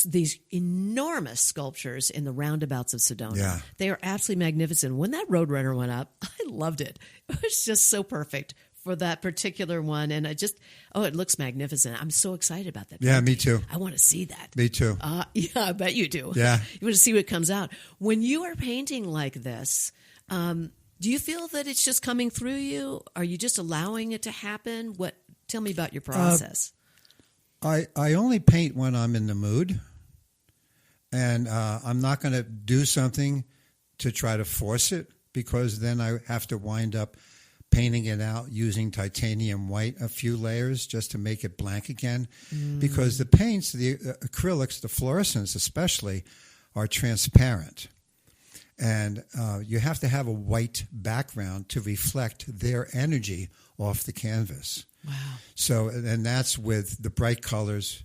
these enormous sculptures in the roundabouts of Sedona. Yeah. They are absolutely magnificent. When that Roadrunner went up, I loved it. It was just so perfect for that particular one. And it looks magnificent. I'm so excited about that. Yeah, me too. I want to see that. Me too. Yeah, I bet you do. Yeah. You want to see what comes out. When you are painting like this, do you feel that it's just coming through you? Are you just allowing it to happen? Tell me about your process. I only paint when I'm in the mood, and I'm not going to do something to try to force it, because then I have to wind up painting it out using titanium white, a few layers, just to make it blank again. Because the paints, the acrylics, the fluorescents especially, are transparent. And you have to have a white background to reflect their energy off the canvas. Wow. So, and that's with the bright colors,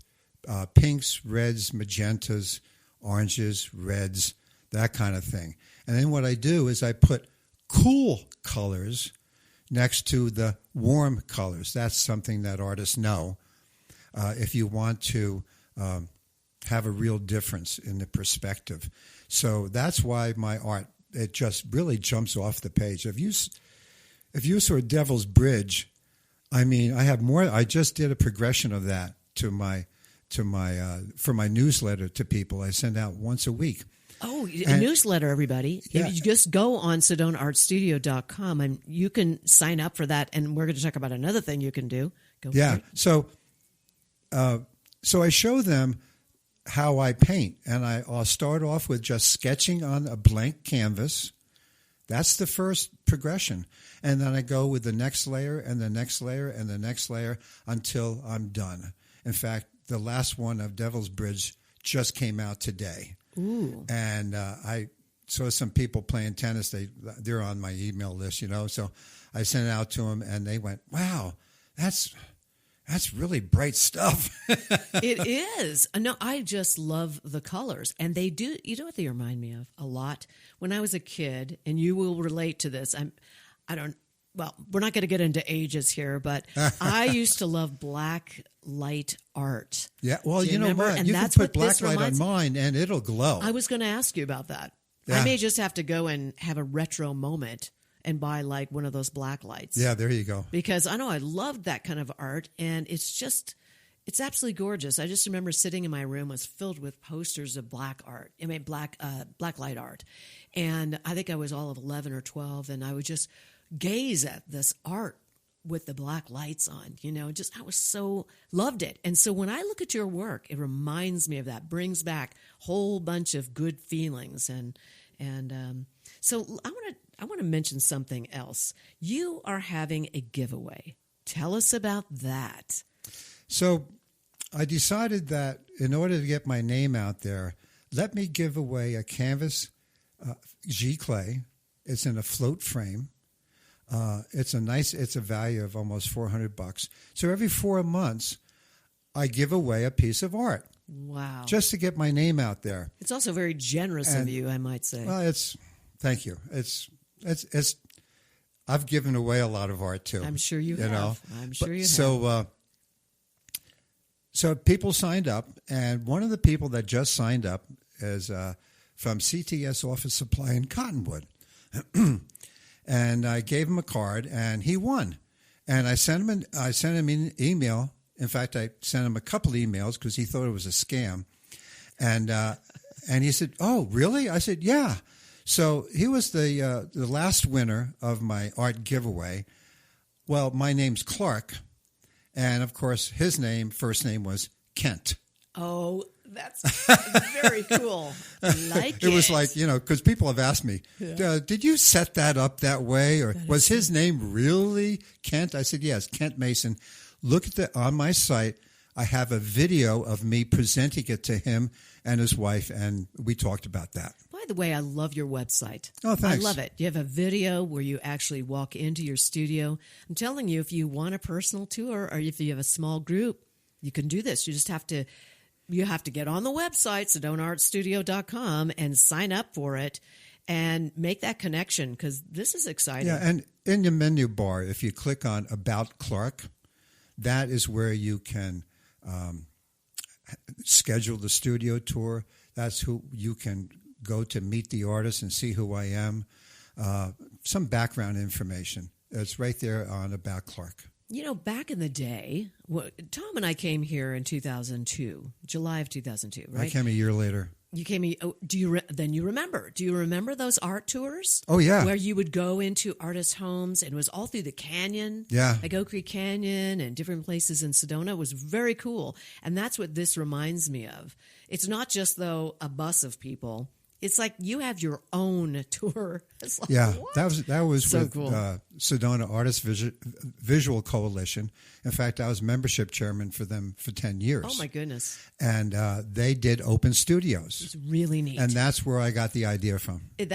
pinks, reds, magentas, oranges, reds, that kind of thing. And then what I do is I put cool colors next to the warm colors. That's something that artists know. If you want to have a real difference in the perspective. So that's why my art, it just really jumps off the page. If you saw Devil's Bridge, I mean, I have more. I just did a progression of that for my newsletter to people. I send out once a week. Oh, a newsletter, everybody. Yeah. You just go on SedonaArtStudio.com and you can sign up for that. And we're going to talk about another thing you can do. Go for it. So I show them how I paint, and I'll start off with just sketching on a blank canvas. That's the first progression. And then I go with the next layer and the next layer and the next layer until I'm done. In fact, the last one of Devil's Bridge just came out today. Ooh. And I saw some people playing tennis. They're on my email list, So I sent it out to them, and they went, "Wow, that's really bright stuff." It is. No, I just love the colors. And they do, you know what they remind me of a lot? When I was a kid, and you will relate to this, we're not going to get into ages here, but I used to love black light art. Yeah, well, you know remember? what? And You can that's put what this black light on reminds- mine, and it'll glow. I was going to ask you about that. Yeah. I may just have to go and have a retro moment and buy like one of those black lights. Yeah, there you go. Because I know I loved that kind of art, and it's absolutely gorgeous. I just remember sitting in my room was filled with posters of black light art. And I think I was all of 11 or 12, and I would just gaze at this art with the black lights on, I was so loved it. And so when I look at your work, it reminds me of that, brings back a whole bunch of good feelings. And so I want to mention something else. You are having a giveaway. Tell us about that. So I decided that in order to get my name out there, let me give away a canvas G clay. It's in a float frame. It's a value of almost $400. So every 4 months, I give away a piece of art. Wow. Just to get my name out there. It's also very generous of you, I might say. Well, thank you. I've given away a lot of art too. I'm sure you have. I'm sure you have. So people signed up, and one of the people that just signed up is from CTS Office Supply in Cottonwood. And I gave him a card, and he won. And I sent him an email. In fact, I sent him a couple emails because he thought it was a scam. And he said, "Oh, really?" I said, "Yeah." So he was the last winner of my art giveaway. Well, my name's Clark, and of course his first name was Kent. Oh, that's very cool. It was like, because people have asked me, did you set that up that way? Or was his name really Kent? I said, yes, Kent Mason. Look on my site. I have a video of me presenting it to him and his wife, and we talked about that. By the way, I love your website. Oh, thanks. I love it. You have a video where you actually walk into your studio. I'm telling you, if you want a personal tour or if you have a small group, you can do this. You just have to get on the website, SedonaArtStudio.com, and sign up for it and make that connection because this is exciting. Yeah, and in your menu bar, if you click on About Clark, that is where you can schedule the studio tour. That's who you can go to meet the artist and see who I am. Some background information. It's right there on About Clark. You know, back in the day, Tom and I came here in 2002, July of 2002, right? I came a year later. You came. Oh, then you remember? Do you remember those art tours? Oh yeah, where you would go into artists' homes, and it was all through the canyon. Yeah, like Oak Creek Canyon and different places in Sedona. It was very cool, and that's what this reminds me of. It's not just though a bus of people. It's like you have your own tour. It's like, yeah, what? that was so with cool. Sedona Artist Visual Coalition. In fact, I was membership chairman for them for 10 years. Oh my goodness! And they did open studios. It's really neat, and that's where I got the idea from. It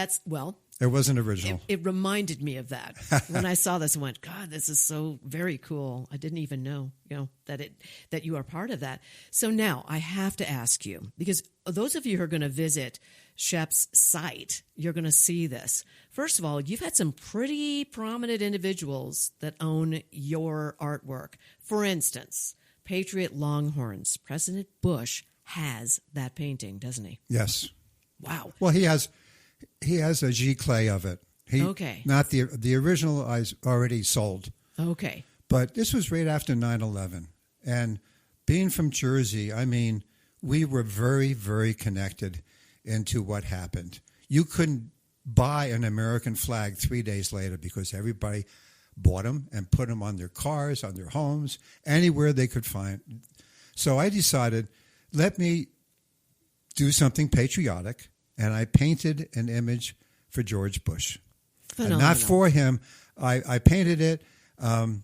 wasn't original. It reminded me of that when I saw this and went, God, this is so very cool. I didn't even know, that you are part of that. So now I have to ask you, because those of you who are going to visit Shep's site, you're going to see this. First of all, you've had some pretty prominent individuals that own your artwork. For instance, Patriot Longhorns. President Bush has that painting, doesn't he? Yes. Wow. Well, he has a G clay of it. Okay. Not the original I already sold. Okay. But this was right after 9/11. And being from Jersey, I mean, we were very, very connected into what happened. You couldn't buy an American flag 3 days later because everybody bought them and put them on their cars, on their homes, anywhere they could find. So I decided, let me do something patriotic. And I painted an image for George Bush. Phenomenal. Not for him. I painted it, and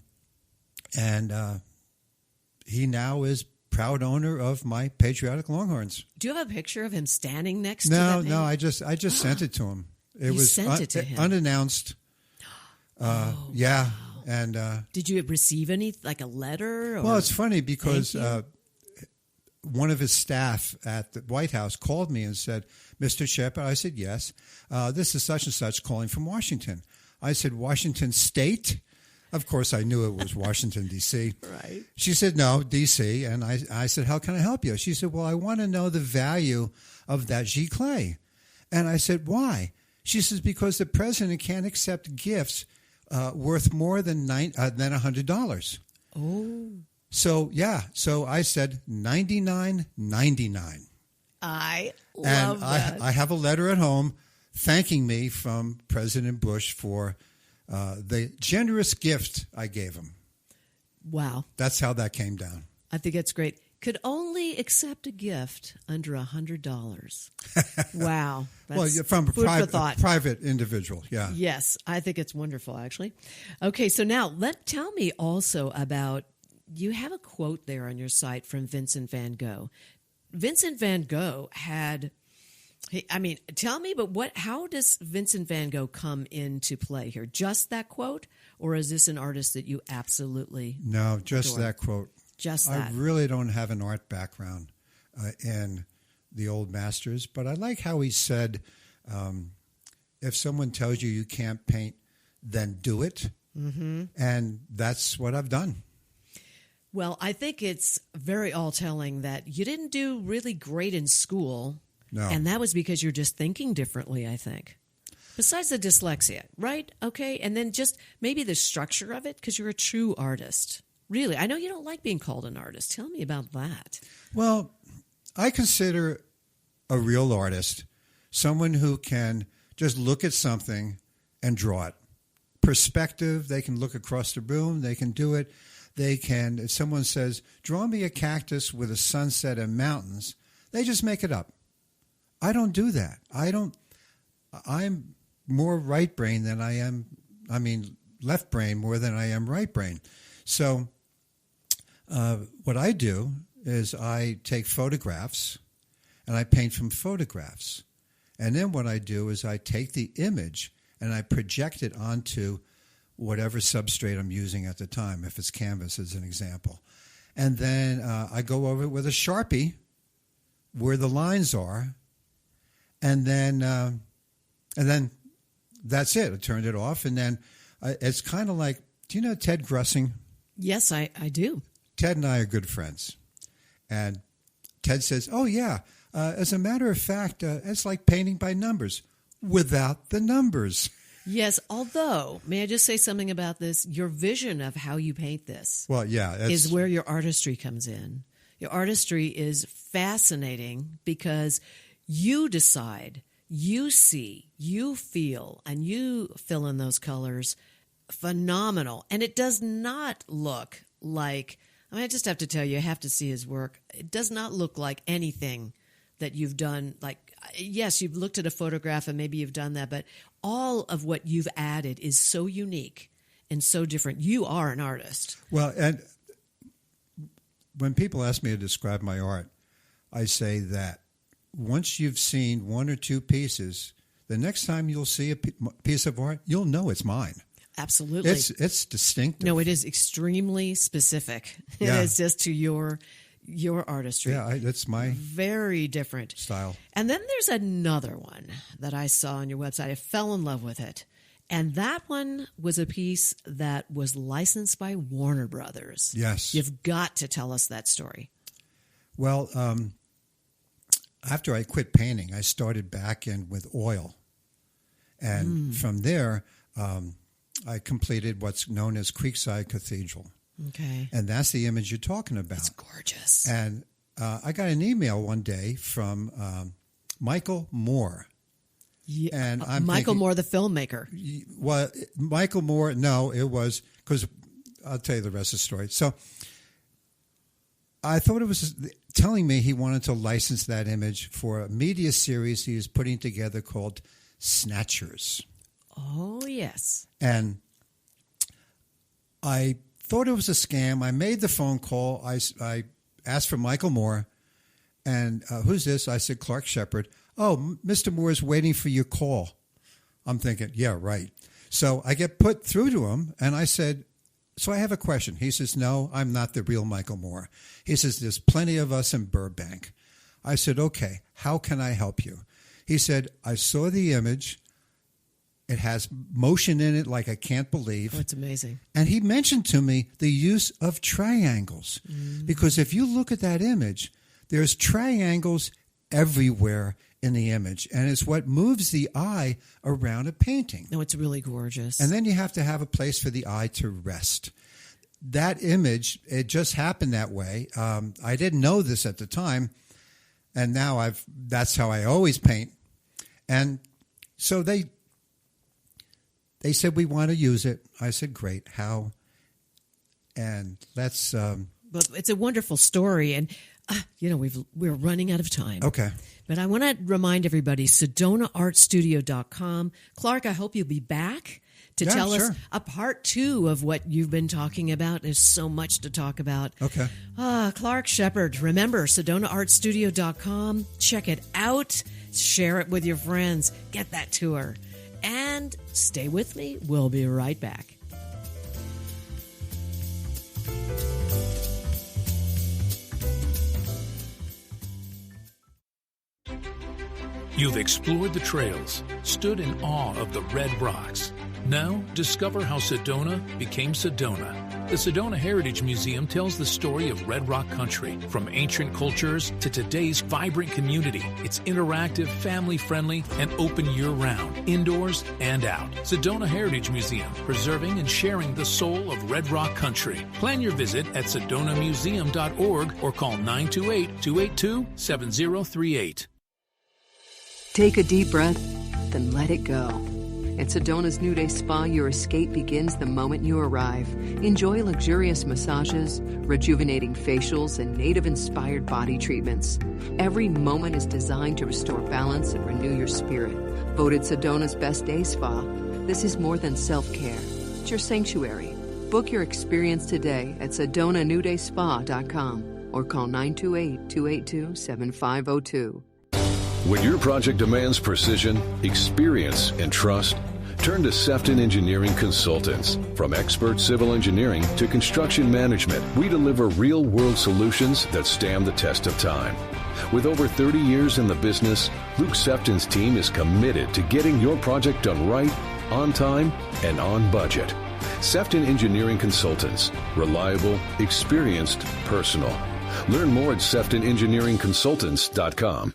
he now is proud owner of my Patriotic Longhorns. Do you have a picture of him standing next to that painting? No, I just sent it to him. It was sent it to him. Unannounced. Yeah. Wow. And did you receive any, like a letter? Or? Well, it's funny because one of his staff at the White House called me and said, Mr. Sheppard, I said, yes, this is such and such calling from Washington. I said, Washington State? Of course, I knew it was Washington, D.C. Right. She said, no, D.C. And I said, how can I help you? She said, well, I want to know the value of that G clay. And I said, why? She says, because the president can't accept gifts worth more than $100. Oh. So, yeah. So I said $99.99. I love that. I have a letter at home thanking me from President Bush for the generous gift I gave him. Wow. That's how that came down. I think it's great. Could only accept a gift under $100. Wow. That's well, from a private individual, yeah. Yes, I think it's wonderful, actually. Okay, so now tell me also about, you have a quote there on your site from Vincent van Gogh. Vincent van Gogh tell me, but how does Vincent van Gogh come into play here? Just that quote? Or is this an artist that you absolutely No, just adore? that quote. Just that. I really don't have an art background in the old masters, but I like how he said, if someone tells you can't paint, then do it. Mm-hmm. And that's what I've done. Well, I think it's very all-telling that you didn't do really great in school. No. And that was because you're just thinking differently, I think. Besides the dyslexia, right? Okay. And then just maybe the structure of it, because you're a true artist. Really. I know you don't like being called an artist. Tell me about that. Well, I consider a real artist someone who can just look at something and draw it. Perspective, they can look across the room, they can do it. They can, if someone says, draw me a cactus with a sunset and mountains, they just make it up. I don't do that. I'm more right brain than I am, left brain more than I am right brain. So what I do is I take photographs and I paint from photographs. And then what I do is I take the image and I project it onto whatever substrate I'm using at the time, if it's canvas as an example. And then I go over it with a Sharpie where the lines are, and then that's it. I turned it off, and then it's kind of like, do you know Ted Grussing? Yes, I do. Ted and I are good friends. And Ted says, oh, yeah, as a matter of fact, it's like painting by numbers without the numbers. Yes, although, may I just say something about this? Your vision of how you paint this is where your artistry comes in. Your artistry is fascinating because you decide, you see, you feel, and you fill in those colors. Phenomenal. And it does not look like, I just have to tell you, I have to see his work. It does not look like anything that you've done. Like, yes, you've looked at a photograph and maybe you've done that, but all of what you've added is so unique and so different. You are an artist. Well, and when people ask me to describe my art, I say that once you've seen one or two pieces, the next time you'll see a piece of art, you'll know it's mine. Absolutely. It's distinctive. No, it is extremely specific. Yeah. It is just to your artistry. Yeah, that's my very different style. And then there's another one that I saw on your website. I fell in love with it. And that one was a piece that was licensed by Warner Brothers. Yes. You've got to tell us that story. Well, after I quit painting, I started back in with oil. And from there, I completed what's known as Creekside Cathedral. Okay. And that's the image you're talking about. It's gorgeous. And I got an email one day from Michael Moore. Yeah, and I'm Michael thinking, Moore, the filmmaker. Well, Michael Moore, no, it was, because I'll tell you the rest of the story. So I thought it was telling me he wanted to license that image for a media series he was putting together called Snatchers. Oh, yes. And I thought it was a scam. I made the phone call. I asked for Michael Moore. And who's this? I said, Clark Sheppard. Oh, Mr. Moore is waiting for your call. I'm thinking, yeah, right. So I get put through to him, and I said, so I have a question. He says, no, I'm not the real Michael Moore. He says, there's plenty of us in Burbank. I said, okay, how can I help you? He said, I saw the image. It has motion in it like I can't believe. Oh, it's amazing. And he mentioned to me the use of triangles. Because if you look at that image, there's triangles everywhere in the image. And it's what moves the eye around a painting. No, it's really gorgeous. And then you have to have a place for the eye to rest. That image, it just happened that way. I didn't know this at the time. And now that's how I always paint. And so they said, we want to use it. I said, great. How? And let's... But it's a wonderful story. And, we're running out of time. Okay. But I want to remind everybody, SedonaArtStudio.com. Clark, I hope you'll be back to tell us a part 2 of what you've been talking about. There's so much to talk about. Okay. Clark Sheppard. Remember, SedonaArtStudio.com. Check it out. Share it with your friends. Get that tour. And stay with me. We'll be right back. You've explored the trails, stood in awe of the red rocks. Now, discover how Sedona became Sedona. The Sedona Heritage Museum tells the story of Red Rock country, from ancient cultures to today's vibrant community. It's interactive, family-friendly, and open year-round, indoors and out. Sedona Heritage Museum, preserving and sharing the soul of Red Rock country. Plan your visit at sedonamuseum.org or call 928-282-7038. Take a deep breath, then let it go. At Sedona's New Day Spa, your escape begins the moment you arrive. Enjoy luxurious massages, rejuvenating facials, and native-inspired body treatments. Every moment is designed to restore balance and renew your spirit. Voted Sedona's Best Day Spa, this is more than self-care. It's your sanctuary. Book your experience today at SedonaNewDaySpa.com or call 928-282-7502. When your project demands precision, experience, and trust, turn to Sefton Engineering Consultants. From expert civil engineering to construction management, we deliver real-world solutions that stand the test of time. With over 30 years in the business, Luke Sefton's team is committed to getting your project done right, on time, and on budget. Sefton Engineering Consultants. Reliable, experienced, personal. Learn more at SeftonEngineeringConsultants.com.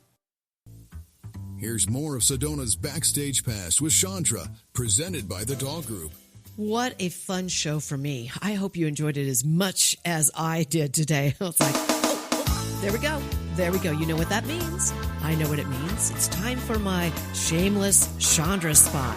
Here's more of Sedona's Backstage Pass with Shondra, presented by the Doll Group. What a fun show for me. I hope you enjoyed it as much as I did today. I was like, there we go. There we go. You know what that means? I know what it means. It's time for my shameless Shondra spot.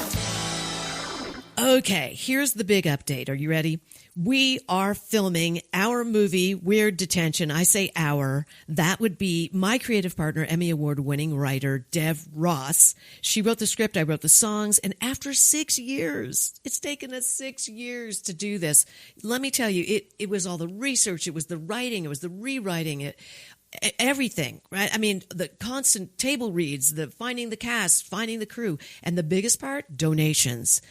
Okay, here's the big update. Are you ready? We are filming our movie, Weird Detention. I say our. That would be my creative partner, Emmy Award-winning writer, Dev Ross. She wrote the script, I wrote the songs, and after 6 years, it's taken us 6 years to do this. Let me tell you, it was all the research, it was the writing, it was the rewriting, everything, right? I mean, the constant table reads, the finding the cast, finding the crew, and the biggest part, donations.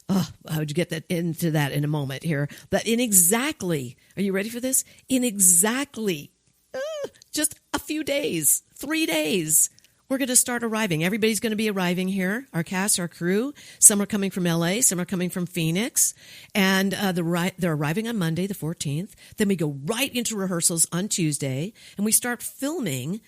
Oh, I would get into that in a moment here. But in exactly, are you ready for this? In exactly just a few days, 3 days, we're going to start arriving. Everybody's going to be arriving here, our cast, our crew. Some are coming from LA, some are coming from Phoenix. And they're arriving on Monday, the 14th. Then we go right into rehearsals on Tuesday. And we start filming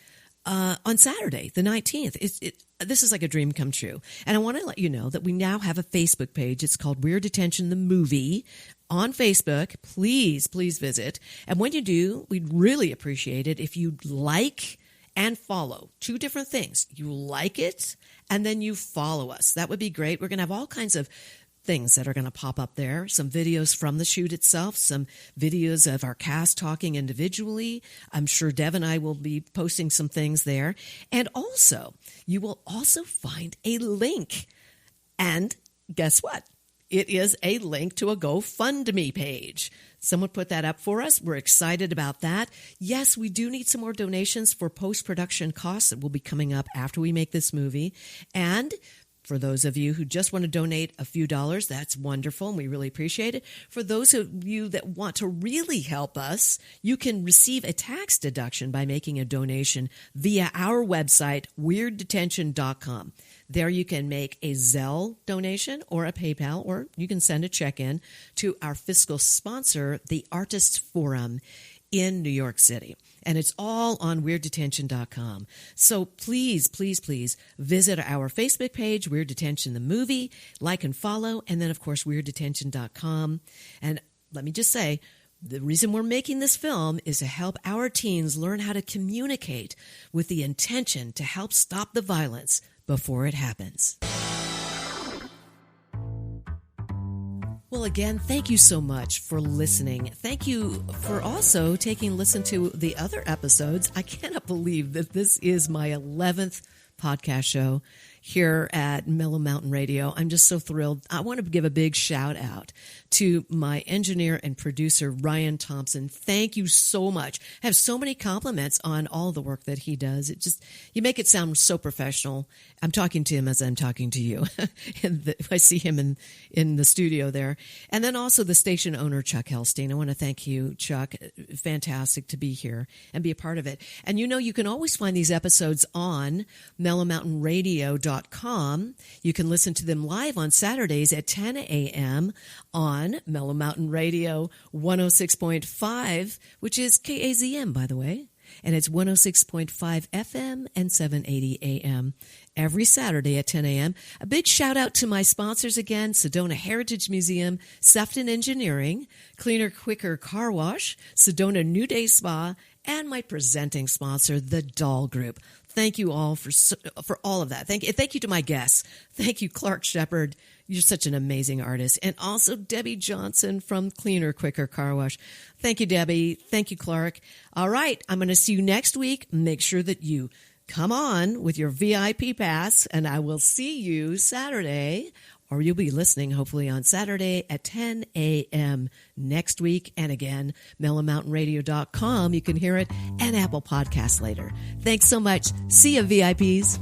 on Saturday, the 19th. This is like a dream come true. And I want to let you know that we now have a Facebook page. It's called Weird Detention, the movie, on Facebook. Please, please visit. And when you do, we'd really appreciate it if you'd like and follow. 2 different things. You like it, and then you follow us. That would be great. We're going to have all kinds of things that are going to pop up there. Some videos from the shoot itself, some videos of our cast talking individually. I'm sure Dev and I will be posting some things there. And also, you will also find a link. And guess what? It is a link to a GoFundMe page. Someone put that up for us. We're excited about that. Yes, we do need some more donations for post-production costs that will be coming up after we make this movie. And for those of you who just want to donate a few dollars, that's wonderful, and we really appreciate it. For those of you that want to really help us, you can receive a tax deduction by making a donation via our website, weirddetention.com. There you can make a Zelle donation or a PayPal, or you can send a check in to our fiscal sponsor, the Artists Forum in New York City. And it's all on weirddetention.com. So please, please, please visit our Facebook page, Weird Detention the Movie, like and follow, and then, of course, weirddetention.com. And let me just say, the reason we're making this film is to help our teens learn how to communicate with the intention to help stop the violence before it happens. Well, again, thank you so much for listening. Thank you for also taking a listen to the other episodes. I cannot believe that this is my 11th podcast show here at Mellow Mountain Radio. I'm just so thrilled. I want to give a big shout out to my engineer and producer, Ryan Thompson. Thank you so much. I have so many compliments on all the work that he does. You make it sound so professional. I'm talking to him as I'm talking to you. And I see him in the studio there. And then also the station owner, Chuck Helstein. I want to thank you, Chuck. Fantastic to be here and be a part of it. And you can always find these episodes on mellowmountainradio.com. You can listen to them live on Saturdays at 10 a.m. on Mellow Mountain Radio 106.5, which is KAZM, by the way. And it's 106.5 FM and 780 AM every Saturday at 10 a.m. A big shout out to my sponsors again, Sedona Heritage Museum, Sefton Engineering, Cleaner Quicker Car Wash, Sedona New Day Spa, and my presenting sponsor, the Doll Group. Thank you all for all of that. Thank you to my guests. Thank you, Clark Sheppard. You're such an amazing artist. And also Debbie Johnson from Cleaner Quicker Car Wash. Thank you, Debbie. Thank you, Clark. All right, I'm going to see you next week. Make sure that you come on with your VIP pass, and I will see you Saturday, or you'll be listening hopefully on Saturday at 10 a.m. next week. And again, mellowmountainradio.com. You can hear it, and Apple Podcasts later. Thanks so much. See you, VIPs.